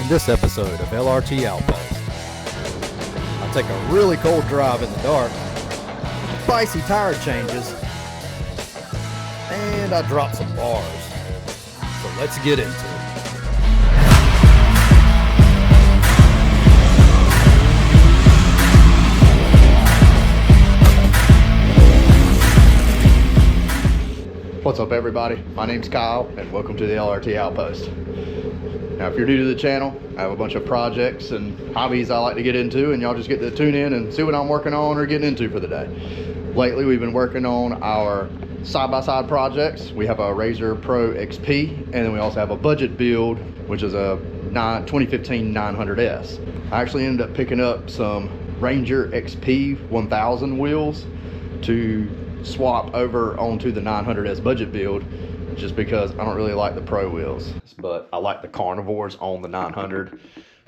In this episode of LRT Outpost, I take a really cold drive in the dark, spicy tire changes, and I drop some bars. So let's get into it. What's up, everybody? My name's Kyle, and welcome to the LRT Outpost. Now, if you're new to the channel, I have a bunch of projects and hobbies I like to get into, and y'all just get to tune in and see what I'm working on or getting into for the day. Lately, we've been working on our side-by-side projects. We have a Razor Pro XP, and then we also have a budget build, which is a 2015 900S. I actually ended up picking up some Ranger XP 1000 wheels to swap over onto the 900S budget build, just because I don't really like the Pro wheels, but I like the carnivores on the 900.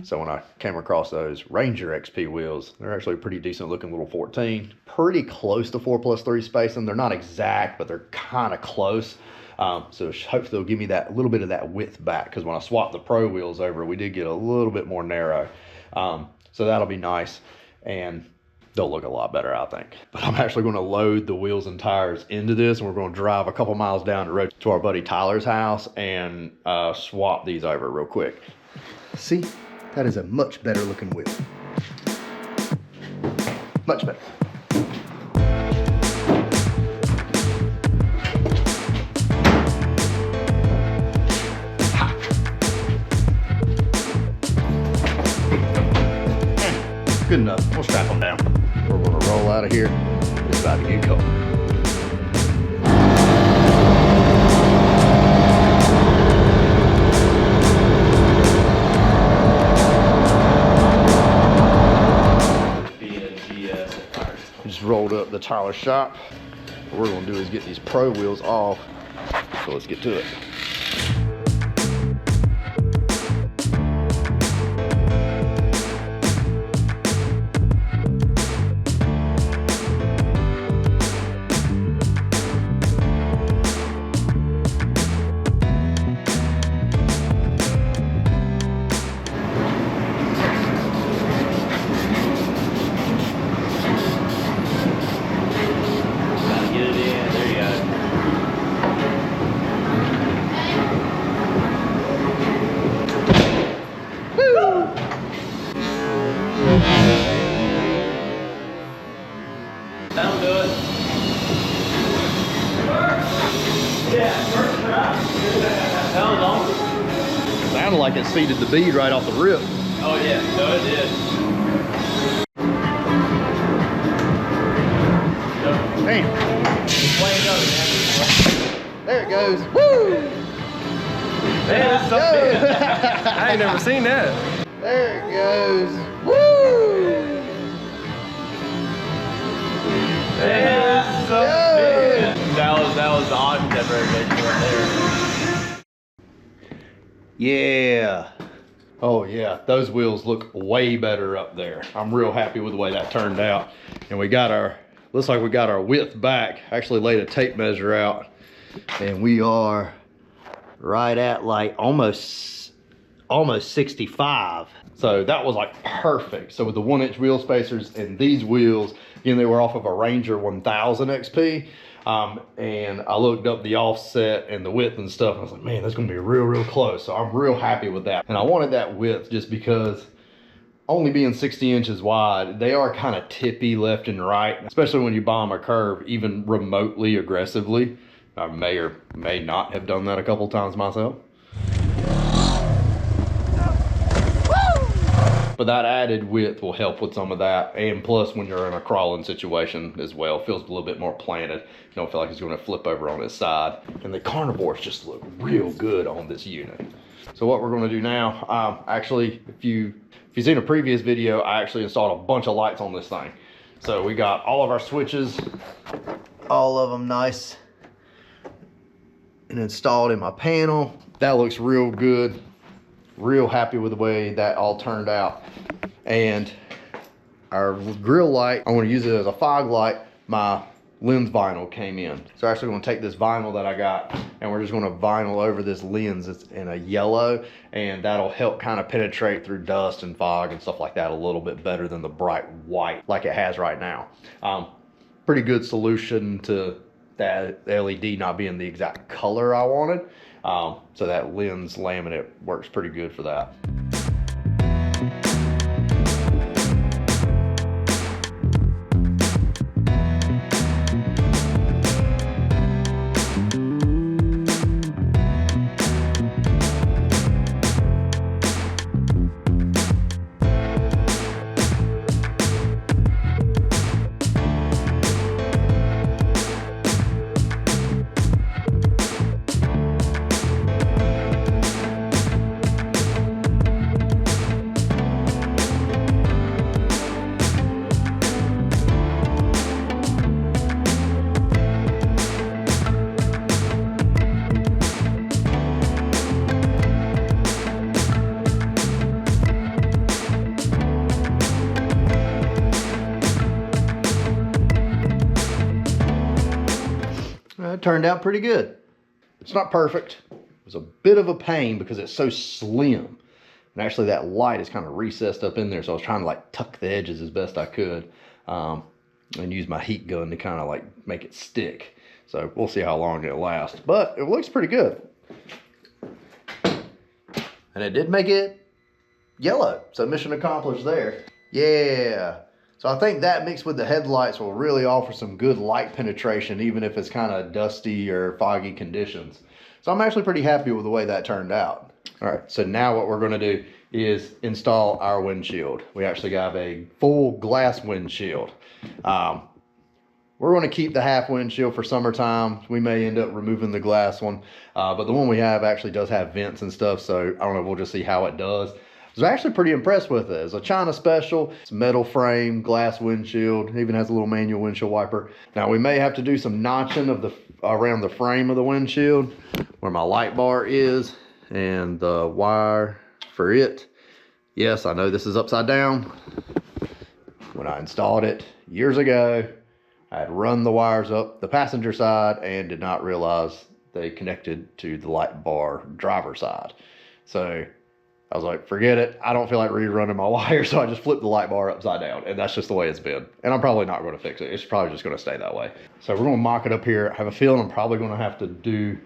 So when I came across those Ranger XP wheels, they're actually a pretty decent looking little 14, pretty close to 4+3 spacing. They're not exact, but they're kind of close. So hopefully they'll give me that little bit of that width back, because when I swapped the Pro wheels over, we did get a little bit more narrow. So that'll be nice, and they'll look a lot better, I think. But I'm actually going to load the wheels and tires into this, and we're going to drive a couple miles down the road to our buddy Tyler's house and swap these over real quick. See, that is a much better looking wheel. Much better. Good enough. We'll strap them down. We're going to roll out of here. It's about to get cold. Just rolled up the Tyler shop. What we're going to do is get these Pro wheels off. So let's get to it. That'll do it. Yeah, first try. That was awesome. Sounded like it seated the bead right off the rip. Oh yeah, no it did. Damn. Just play it up, man. There it goes. Woo! Man, that's so big. I ain't never seen that. There it goes. Woo! Man, that's so big. That was the oxygen variation right there. Yeah. Oh yeah, those wheels look way better up there. I'm real happy with the way that turned out. And we got our, looks like we got our width back. Actually laid a tape measure out, and we are right at like almost 65. So that was like perfect. So with the 1-inch wheel spacers and these wheels, again, they were off of a Ranger 1000 XP. And I looked up the offset and the width and stuff, and I was like, man, that's gonna be real close. So I'm real happy with that. And I wanted that width just because, only being 60 inches wide, they are kind of tippy left and right, especially when you bomb a curve, even remotely aggressively. I may or may not have done that a couple times myself. But that added width will help with some of that. And plus, when you're in a crawling situation as well, it feels a little bit more planted. You don't feel like it's gonna flip over on its side. And the carnivores just look real good on this unit. So what we're gonna do now, actually, if you've seen a previous video, I actually installed a bunch of lights on this thing. So we got all of our switches, all of them nice and installed in my panel. That looks real good. Real happy with the way that all turned out. And our grill light, I want to use it as a fog light. My lens vinyl came in. So actually gonna take this vinyl that I got and we're just gonna vinyl over this lens. It's in a yellow, and that'll help kind of penetrate through dust and fog and stuff like that a little bit better than the bright white like it has right now. Pretty good solution to that LED not being the exact color I wanted. So that lens laminate works pretty good for that. It turned out pretty good. It's not perfect. It was a bit of a pain because it's so slim. And actually that light is kind of recessed up in there, so I was trying to like tuck the edges as best I could and use my heat gun to kind of like make it stick. So we'll see how long it lasts, but it looks pretty good. And it did make it yellow, so mission accomplished there. Yeah. So I think that mixed with the headlights will really offer some good light penetration, even if it's kind of dusty or foggy conditions. So I'm actually pretty happy with the way that turned out. All right, so now what we're gonna do is install our windshield. We actually have a full glass windshield. We're gonna keep the half windshield for summertime. We may end up removing the glass one, but the one we have actually does have vents and stuff, so I don't know, we'll just see how it does. I was actually pretty impressed with it. It's a China special. It's metal frame, glass windshield. It even has a little manual windshield wiper. Now we may have to do some notching of around the frame of the windshield where my light bar is and the wire for it. Yes, I know this is upside down. When I installed it years ago, I had run the wires up the passenger side and did not realize they connected to the light bar driver side. So I was like, forget it. I don't feel like rerunning my wire, so I just flipped the light bar upside down, and that's just the way it's been. And I'm probably not going to fix it. It's probably just going to stay that way. So we're going to mock it up here. I have a feeling I'm probably going to have to do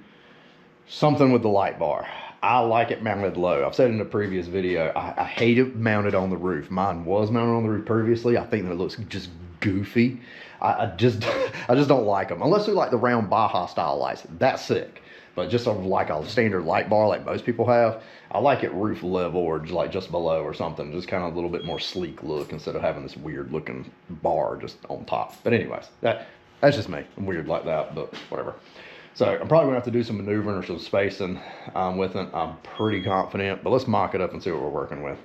something with the light bar. I like it mounted low. I've said in a previous video, I hate it mounted on the roof. Mine was mounted on the roof previously. I think that it looks just goofy. I just don't like them. Unless they're like the round Baja style lights. That's sick. But just sort of like a standard light bar like most people have, I like it roof level or like just below or something. Just kind of a little bit more sleek look instead of having this weird looking bar just on top. But anyways, that's just me. I'm weird like that, but whatever. So I'm probably gonna have to do some maneuvering or some spacing with it. I'm pretty confident, but let's mock it up and see what we're working with.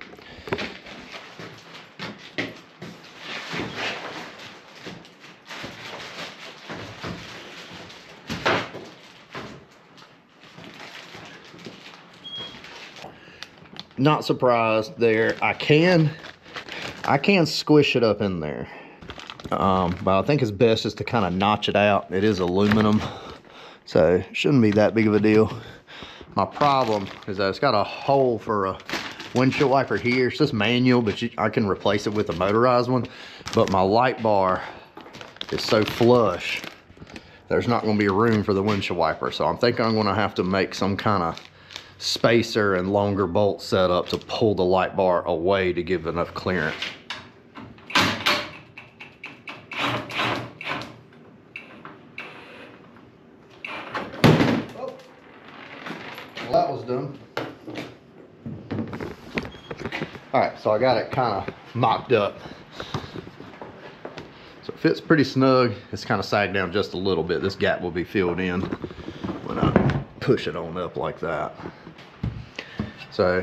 Not surprised there. I can squish it up in there, but I think it's best just to kind of notch it out. It is aluminum, so it shouldn't be that big of a deal. My problem is that it's got a hole for a windshield wiper here. It's just manual, but I can replace it with a motorized one. But my light bar is so flush, there's not going to be room for the windshield wiper. So I'm thinking I'm going to have to make some kind of spacer and longer bolt setup to pull the light bar away to give enough clearance. Oh. Well, that was done. All right, so I got it kind of mocked up. So it fits pretty snug. It's kind of sagged down just a little bit. This gap will be filled in when I push it on up like that. So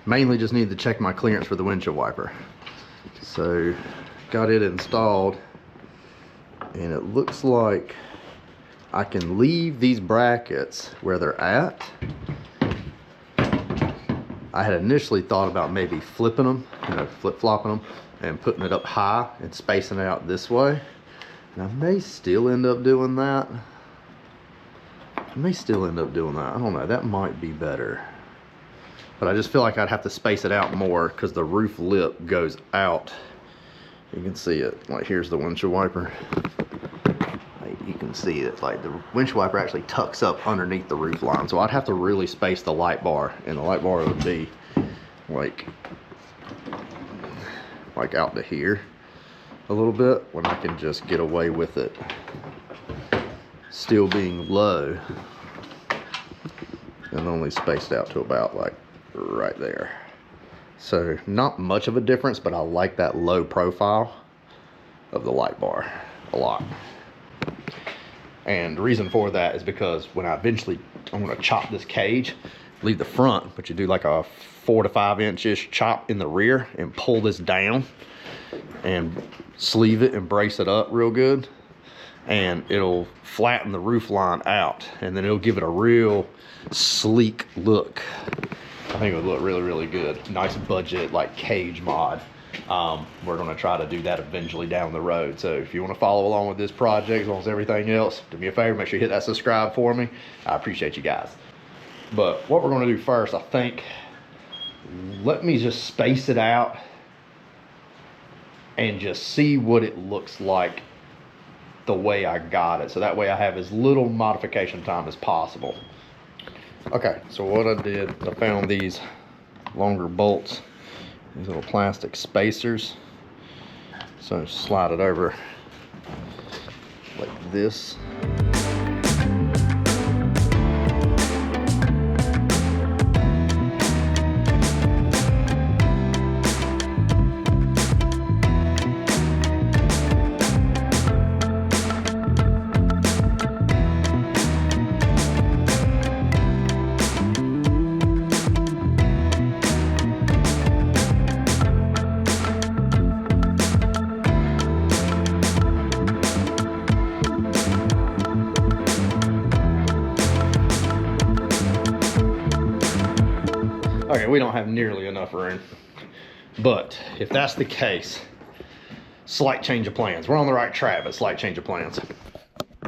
mainly just need to check my clearance for the windshield wiper. So got it installed, and it looks like I can leave these brackets where they're at. I had initially thought about maybe flipping them, flip-flopping them and putting it up high and spacing it out this way. And I may still end up doing that. I don't know, that might be better. But I just feel like I'd have to space it out more because the roof lip goes out. You can see it, like here's the windshield wiper. Like you can see it, like the windshield wiper actually tucks up underneath the roof line. So I'd have to really space the light bar, and the light bar would be like out to here a little bit, when I can just get away with it still being low and only spaced out to about like right there. So not much of a difference, but I like that low profile of the light bar a lot. And the reason for that is because when I eventually, I'm going to chop this cage, leave the front, but you do like a 4 to 5 inches chop in the rear and pull this down and sleeve it and brace it up real good, and it'll flatten the roof line out, and then it'll give it a real sleek look. I think it would look really, really good. Nice budget, like cage mod. We're gonna try to do that eventually down the road. So if you wanna follow along with this project, as well as everything else, do me a favor, make sure you hit that subscribe for me. I appreciate you guys. But what we're gonna do first, I think, let me just space it out and just see what it looks like the way I got it. So that way I have as little modification time as possible. Okay, so what I did, I found these longer bolts, these little plastic spacers. So slide it over like this. Okay, we don't have nearly enough room, but if that's the case, slight change of plans. We're on the right track, but slight change of plans.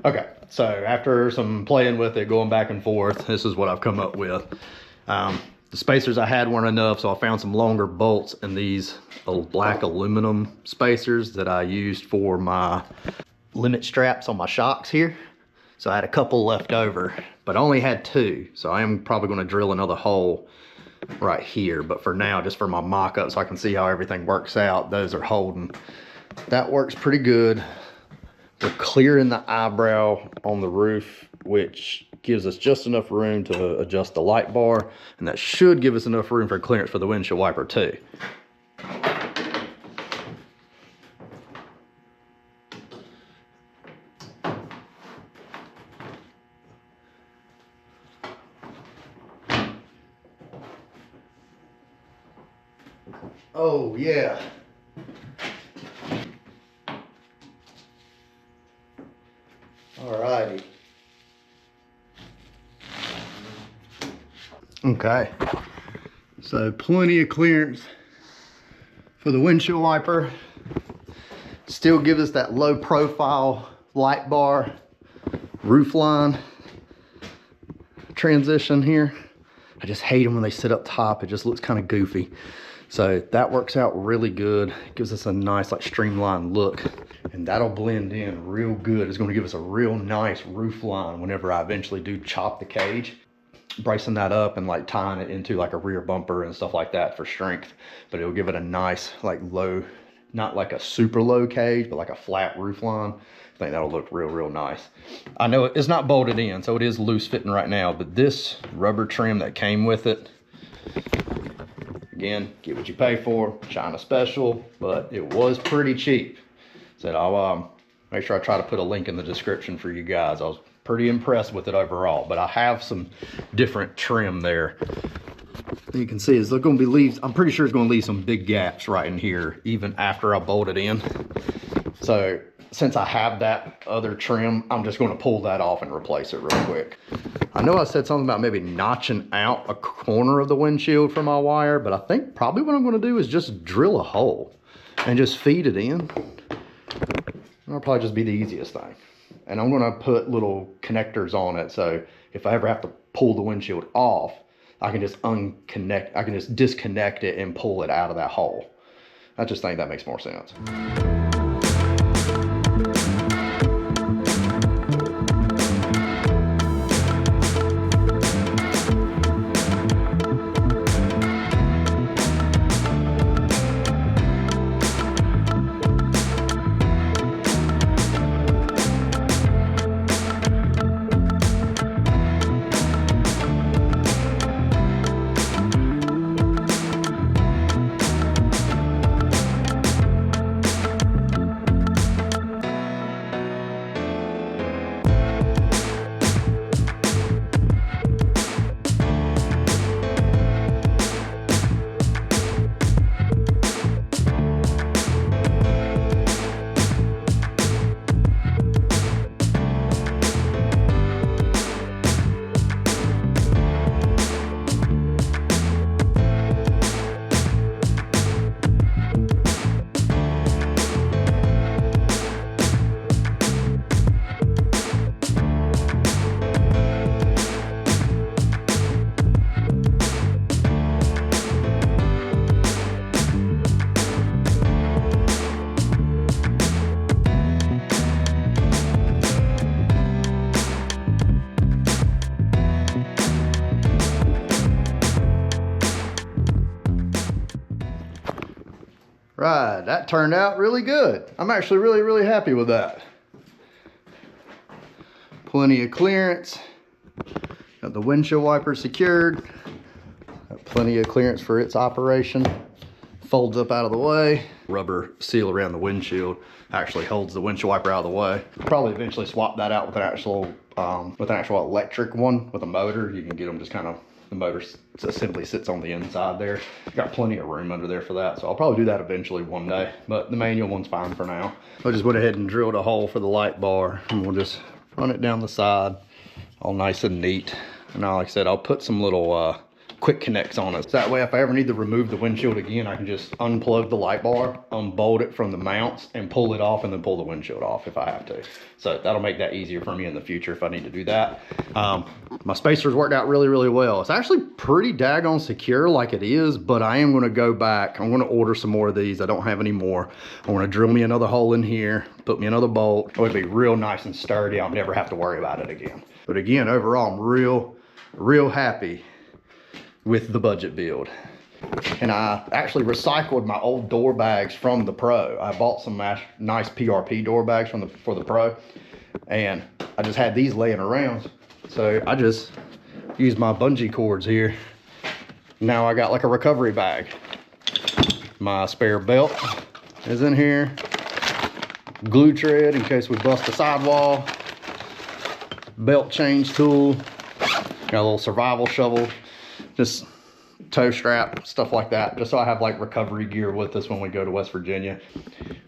Okay, so after some playing with it, going back and forth, this is what I've come up with. The spacers I had weren't enough, so I found some longer bolts and these black aluminum spacers that I used for my limit straps on my shocks here. So I had a couple left over, but I only had 2. So I am probably going to drill another hole right here, but for now, just for my mock-up, so I can see how everything works out, those are holding. That works pretty good. We're clearing the eyebrow on the roof, which gives us just enough room to adjust the light bar, and that should give us enough room for clearance for the windshield wiper too. Oh yeah. Alrighty. Okay. So plenty of clearance for the windshield wiper. Still gives us that low profile light bar, roof line transition here. I just hate them when they sit up top. It just looks kind of goofy. So that works out really good. It gives us a nice like streamlined look, and that'll blend in real good. It's going to give us a real nice roof line whenever I eventually do chop the cage. Bracing that up and like tying it into like a rear bumper and stuff like that for strength, but it'll give it a nice like low, not like a super low cage, but like a flat roof line. I think that'll look real nice. I know it's not bolted in, so it is loose fitting right now, but this rubber trim that came with it, again, get what you pay for, China special, but it was pretty cheap. So I'll make sure I try to put a link in the description for you guys. I was pretty impressed with it overall, but I have some different trim there. You can see it's going to be leaves. I'm pretty sure it's going to leave some big gaps right in here, even after I bolt it in. So since I have that other trim, I'm just going to pull that off and replace it real quick. I know I said something about maybe notching out a corner of the windshield for my wire, but I think probably what I'm going to do is just drill a hole and just feed it in. that'll probably just be the easiest thing. And I'm gonna put little connectors on it, so if I ever have to pull the windshield off, I can just disconnect it and pull it out of that hole. I just think that makes more sense. Right, that turned out really good. I'm actually really happy with that. Plenty of clearance. Got the windshield wiper secured. Got plenty of clearance for its operation. Folds up out of the way. Rubber seal around the windshield actually holds the windshield wiper out of the way. Probably eventually swap that out with an actual electric one with a motor. You can get them just kind of, the motor simply sits on the inside there. Got plenty of room under there for that, so I'll probably do that eventually one day, but the manual one's fine for now. I just went ahead and drilled a hole for the light bar, and we'll just run it down the side, all nice and neat. And now, like I said, I'll put some little quick connects on it. So that way, if I ever need to remove the windshield again, I can just unplug the light bar, unbolt it from the mounts, and pull it off, and then pull the windshield off if I have to. So that'll make that easier for me in the future if I need to do that. My spacers worked out really well. It's actually pretty daggone secure like it is, but I am gonna go back. I'm gonna order some more of these. I don't have any more. I wanna drill me another hole in here, put me another bolt. It would be real nice and sturdy. I'll never have to worry about it again. But again, overall, I'm real happy with the budget build. And I actually recycled my old door bags from the Pro. I bought some nice PRP door bags for the Pro, and I just had these laying around. So I just used my bungee cords here. Now I got like a recovery bag. My spare belt is in here. Glue tread in case we bust the sidewall. Belt change tool. Got a little survival shovel. Just tow strap, stuff like that, just so I have like recovery gear with us when we go to West Virginia.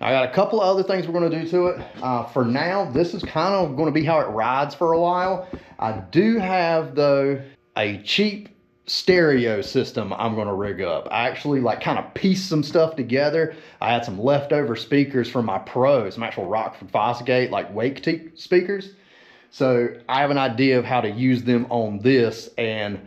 I got a couple of other things we're going to do to it. For now, this is kind of going to be how it rides for a while. I do have, though, a cheap stereo system I'm going to rig up. I actually like kind of pieced some stuff together. I had some leftover speakers from my Pro, some actual Rockford Fosgate like wake speakers. So I have an idea of how to use them on this, and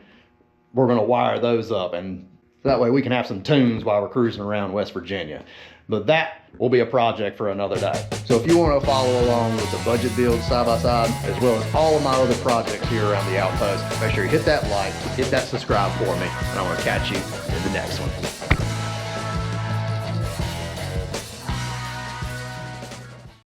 we're gonna wire those up, and that way we can have some tunes while we're cruising around West Virginia. But that will be a project for another day. So if you want to follow along with the budget build side by side, as well as all of my other projects here around the Outpost, make sure you hit that like, hit that subscribe for me, and I'm gonna catch you in the next one.